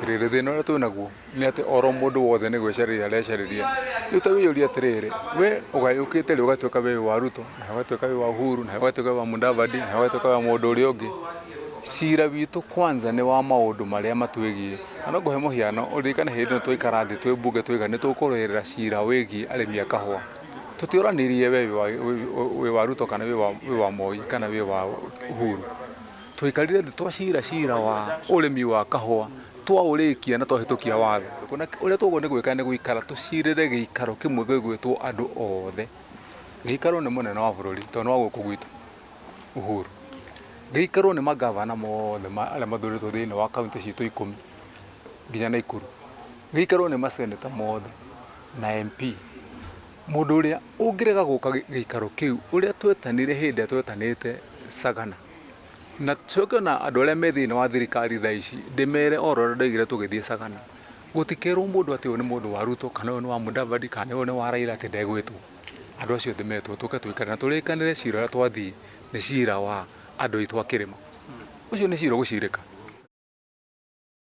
Rĩrĩ thĩna ũrĩa twĩ naguo nĩ atĩ oro mũndũ wothe nĩ gwĩcarĩria arecarĩria. Rĩu ta wĩyũria atĩrĩrĩ, we ũgayũkĩte rĩ ũgatuĩka wĩ wa Ruto, na ũgatuĩka wĩ wa Uhuru, na ũgatuĩka wĩ wa Mudavadi, na ũgatuĩka wa mũndũ ũrĩa ũngĩ. Cira witũ kwanza nĩ wa maũndũ marĩa matwĩgiĩ. No ngũhe mũhiano, ũririkane hĩndĩ ĩno twaikara thĩ twĩ mbunge tũiganĩte tũkũrũĩrĩra cira wĩgiĩ arĩmi a kahũa. Tũtiũranĩirie we wĩ wa Ruto kana wĩ wa Moi kana wĩ wa Uhuru. Twaikarire thĩ twacira cira wa ũrĩmi wa kahũa, twaũrĩkia na twahĩtũkia watho. Ũrĩa tũguo nĩ gwĩka nĩ gũikara tũcirĩre gĩikaro kĩmwe gĩgwĩtwo andũ othe. Gĩikaro nĩ mũnene wa bũrũri tondũ wa gũkũ gwitũ Uhuru. Gĩikaro nĩ magavana mothe arĩa mathurĩtwo thĩinĩ wa kaunti citũ 10 nginya Naikuru. Gĩikaro nĩ maseneta mothe na MP. Mũndũ ũrĩa ũngĩrega gũka gĩikaro kĩu ũrĩa twetanire hĩndĩ ĩrĩa twetanĩte Sagana. Na coke na andũ arĩa me thĩinĩ wa thirikari thaa ici ndĩmere oro ũrĩa ndaigire tũgĩthiĩ Sagana. Gũtikerwo mũndũ atĩ ũyũ nĩ mũndũ wa Ruto kana ũyũ nĩ wa Mudavadi kana ũyũ nĩ wa Raila atĩ ndegwĩtwo. Andũ acio othe metwo tũke tũikare na tũrĩkanĩre cira ũrĩa twathiĩ nĩ cira wa andũ aitũ a kĩrĩma. Ũcio nĩ cira gũcirĩka.